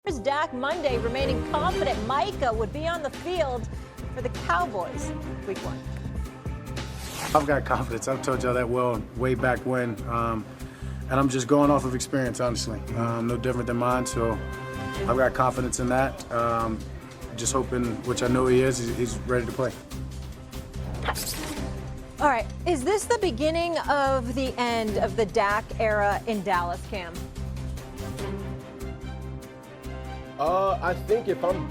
Here's Dak Monday remaining confident Micah would be on the field for the Cowboys week 1. I've got confidence. I've told y'all that well way back when. And I'm just going off of experience, honestly. No different than mine, so I've got confidence in that. Just hoping, which I know he is, he's ready to play. All right, is this the beginning of the end of the Dak era in Dallas, Cam? I think if I'm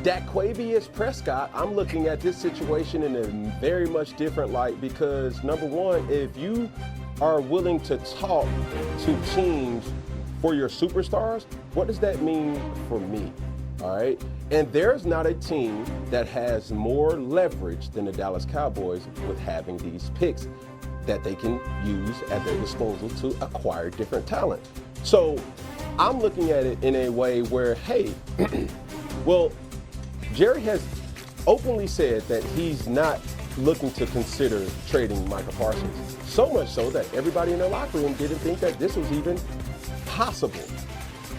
Dakquavius Prescott, I'm looking at this situation in a very much different light because, number one, if you are willing to talk to teams for your superstars, what does that mean for me? All right? And there's not a team that has more leverage than the Dallas Cowboys with having these picks that they can use at their disposal to acquire different talent. So I'm looking at it in a way where, hey, well, Jerry has openly said that he's not looking to consider trading Micah Parsons. So much so that everybody in the locker room didn't think that this was even possible.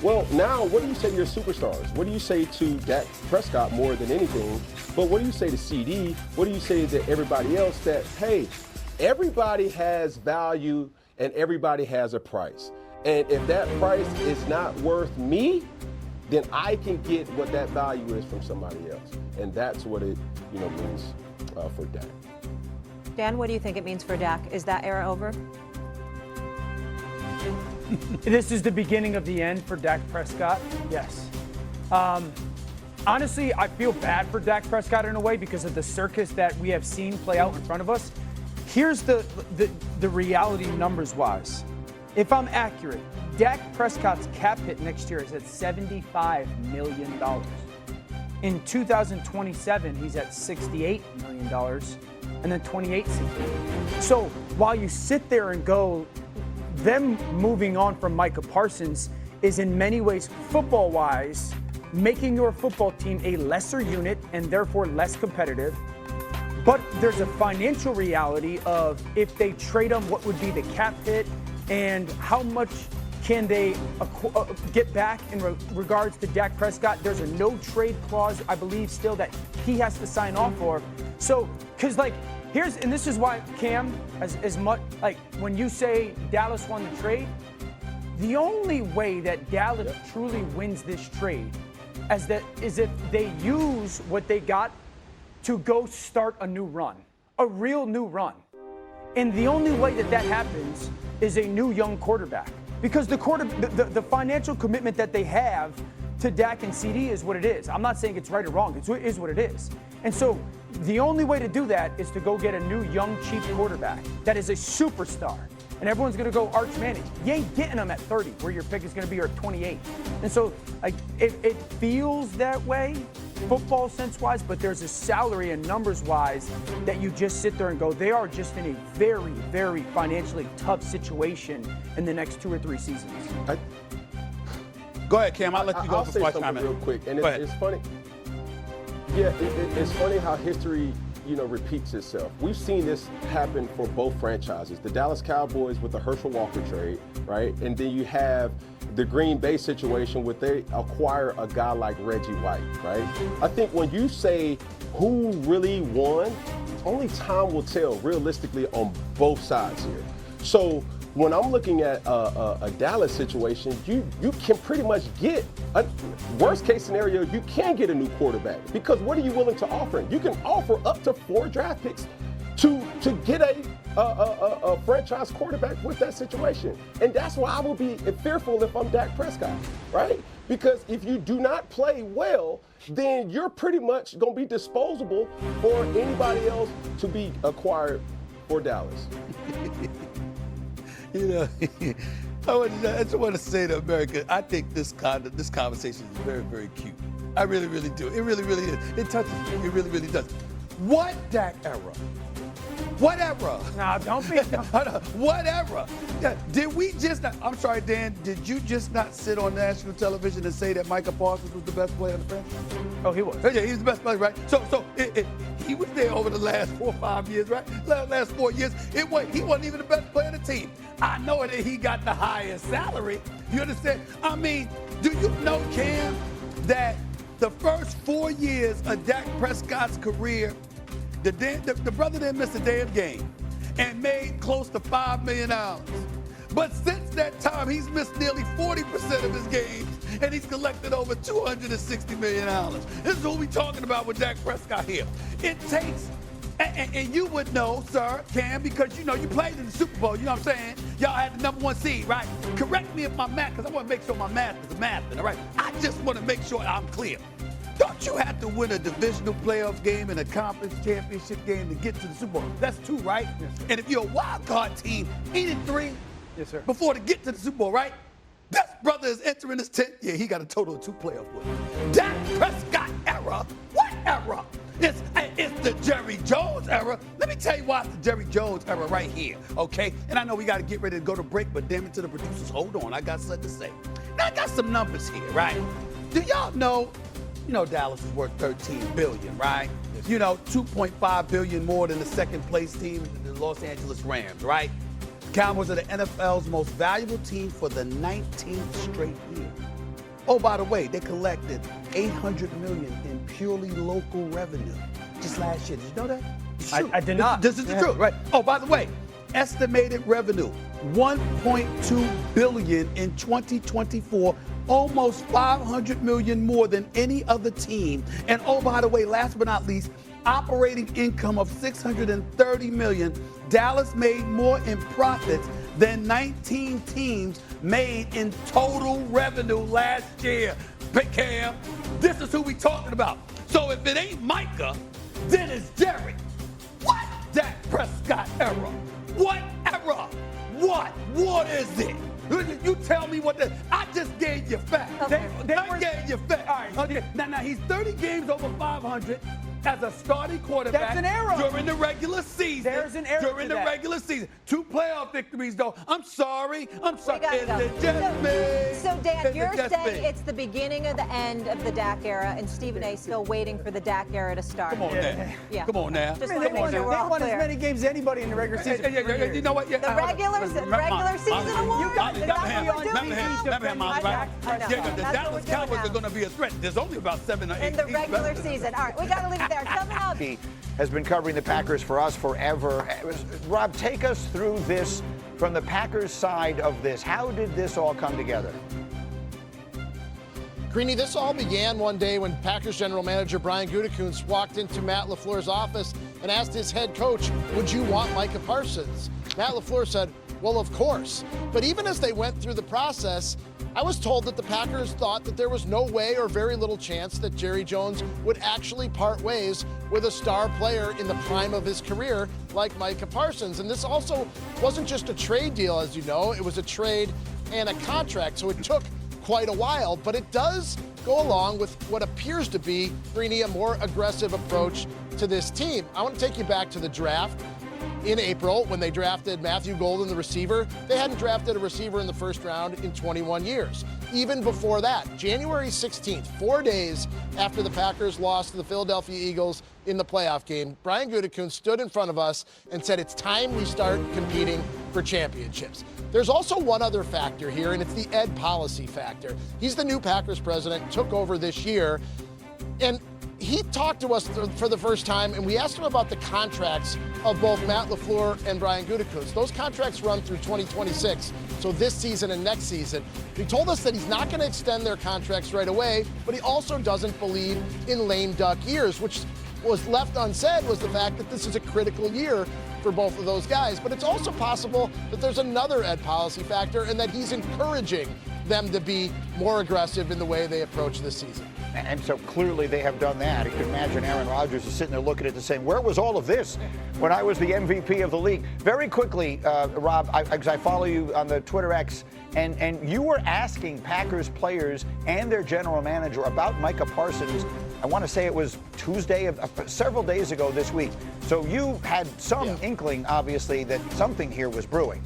Well, now what do you say to your superstars? What do you say to Dak Prescott more than anything? But what do you say to CD? What do you say to everybody else that, hey, everybody has value and everybody has a price. And if that price is not worth me, then I can get what that value is from somebody else. And that's what it means for Dak. Dan, what do you think it means for Dak? Is that era over? This is the beginning of the end for Dak Prescott, yes. Honestly, I feel bad for Dak Prescott in a way because of the circus that we have seen play out in front of us. Here's the reality numbers-wise. If I'm accurate, Dak Prescott's cap hit next year is at $75 million. In 2027, he's at $68 million, and then 28 seasons. So while you sit there and go, them moving on from Micah Parsons is in many ways, football-wise, making your football team a lesser unit and therefore less competitive. But there's a financial reality of if they trade him, what would be the cap hit and how much can they get back in regards to Dak Prescott? There's a no trade clause, I believe, still that he has to sign off for. So, because and this is why, Cam, as much, when you say Dallas won the trade, the only way that Dallas truly wins this trade is if they use what they got to go start a new run, a real new run. And the only way that happens is a new young quarterback. Because the financial commitment that they have to Dak and CD is what it is. I'm not saying it's right or wrong. It is what it is. And so the only way to do that is to go get a new young cheap quarterback that is a superstar. And everyone's going to go Arch Manning. You ain't getting him at 30 where your pick is going to be or at 28. And so it feels that way football sense-wise, but there's a salary and numbers-wise that you just sit there and go, they are just in a very, very financially tough situation in the next 2 or 3 seasons. Go ahead, Cam. I'll let you go before I chime in. Real quick, and it's funny. Yeah, it's funny how history, repeats itself. We've seen this happen for both franchises. The Dallas Cowboys with the Herschel Walker trade, right? And then you have the Green Bay situation where they acquire a guy like Reggie White, right? I think when you say who really won, only time will tell realistically on both sides here. So when I'm looking at a Dallas situation, you can pretty much get a worst case scenario. You can get a new quarterback because what are you willing to offer? You can offer up to 4 draft picks to get a franchise quarterback with that situation, and that's why I will be fearful if I'm Dak Prescott, right? Because if you do not play well, then you're pretty much going to be disposable for anybody else to be acquired for Dallas. I just want to say to America, I think this conversation is very, very cute. I really, really do. It really, really is. It touches me. It really, really does. What Dak era? Whatever. Nah, don't be. Whatever. Did we just not, I'm sorry, Dan, did you just not sit on national television and say that Micah Parsons was the best player in the franchise? Oh, he was. Yeah, he's the best player, right? So he was there over the last 4 or 5 years, right? Last 4 years. He wasn't even the best player on the team. I know that he got the highest salary. You understand? I mean, do you know, Cam, that the first 4 years of Dak Prescott's career, the brother didn't miss a damn game and made close to $5 million. But since that time, he's missed nearly 40% of his games, and he's collected over $260 million. This is what we're talking about with Dak Prescott here. It takes, and you would know, sir, Cam, because you know you played in the Super Bowl, you know what I'm saying? Y'all had the #1 seed, right? Correct me if my math, because I want to make sure my math is math, all right? I just want to make sure I'm clear. Don't you have to win a divisional playoff game and a conference championship game to get to the Super Bowl? That's 2, right? Yes, sir. And if you're a wild card team, 8-3, yes, sir, before to get to the Super Bowl, right? This brother is entering his 10th year. He got a total of 2 playoff wins. Dak Prescott era? What era? It's the Jerry Jones era. Let me tell you why it's the Jerry Jones era right here, okay? And I know we got to get ready to go to break, but damn it to the producers, hold on. I got something to say. Now, I got some numbers here, right? Do y'all know, Dallas is worth $13 billion, right? You know, $2.5 billion more than the second place team, the Los Angeles Rams, right? Cowboys are the NFL's most valuable team for the 19th straight year. Oh, by the way, they collected $800 million in purely local revenue just last year. Did you know that? I did not. This is the truth, right? Oh, by the way, estimated revenue, $1.2 billion in 2024, almost $500 million more than any other team. And oh, by the way, last but not least, operating income of $630 million. Dallas made more in profits than 19 teams made in total revenue last year. Big Cam, this is who we talking about. So if it ain't Micah, then it's Jerry. What? Dak Prescott era. What era? What is it? You tell me what I just gave you facts. Okay. I gave you facts. All right. Okay. Now he's 30 games over 500 as a starting quarterback. That's an error. During the regular season. There's an error During the regular season. 2 playoff victories, though. I'm sorry. Is it just me? So, Dan, Is you're it just saying me? it's the beginning of the end of the Dak era, and Stephen A. still waiting for the Dak era to start. Come on now. Yeah. Come on now. Just They want to make won sure we're all as clear. many games as anybody in the regular season. for years. You know what? Yeah, The regular season award. You guys- Is that what we're doing now? Never hand Molly, right? I know. Yeah, the That's what Dallas we're doing Cowboys now. are going to be a threat. There's only about 7 or 8 In the teams regular left. season. All right, we got to leave it there. Coming up. He has been covering the Packers for us forever. Rob, take us through this from the Packers side of this. How did this all come together? Greeny, this all began one day when Packers general manager Brian Windhorst walked into Matt LaFleur's office and asked his head coach, would you want Micah Parsons? Matt LaFleur said, well, of course. But even as they went through the process, I was told that the Packers thought that there was no way or very little chance that Jerry Jones would actually part ways with a star player in the prime of his career like Micah Parsons. And this also wasn't just a trade deal, as you know. It was a trade and a contract, so it took quite a while. But it does go along with what appears to be, Greeny, a more aggressive approach to this team. I want to take you back to the draft. In April, when they drafted Matthew Golden, the receiver, they hadn't drafted a receiver in the first round in 21 years. Even before that, January 16th, 4 days after the Packers lost to the Philadelphia Eagles in the playoff game, Brian Windhorst stood in front of us and said, it's time we start competing for championships. There's also one other factor here, and it's the Ed Policy factor. He's the new Packers president, took over this year, and he talked to us for the first time, and we asked him about the contracts of both Matt LaFleur and Brian Windhorst. Those contracts run through 2026, so this season and next season. He told us that he's not going to extend their contracts right away, but he also doesn't believe in lame duck years, which was left unsaid was the fact that this is a critical year for both of those guys. But it's also possible that there's another Ed Policy factor and that he's encouraging them to be more aggressive in the way they approach this season. And so clearly they have done that. You can imagine Aaron Rodgers is sitting there looking at it and saying, where was all of this when I was the MVP of the league? Very quickly, Rob, because I follow you on the Twitter X, and you were asking Packers players and their general manager about Micah Parsons. I want to say it was Tuesday, several days ago this week. So you had some inkling, obviously, that something here was brewing.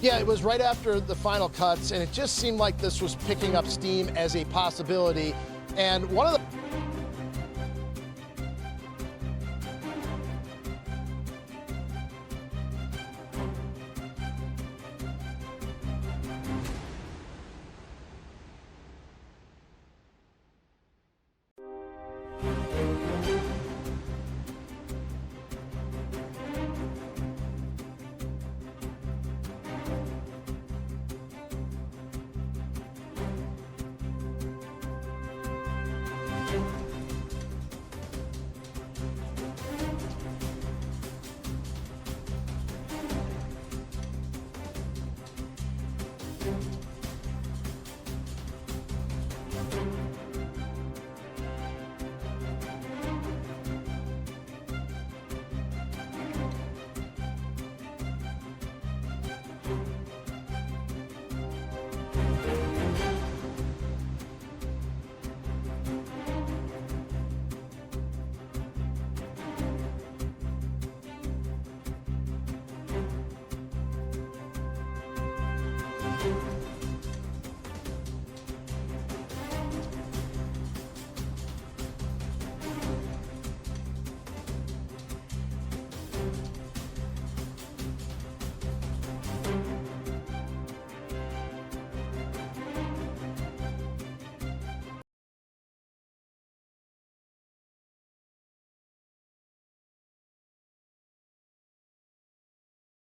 Yeah, it was right after the final cuts, and it just seemed like this was picking up steam as a possibility. And one of the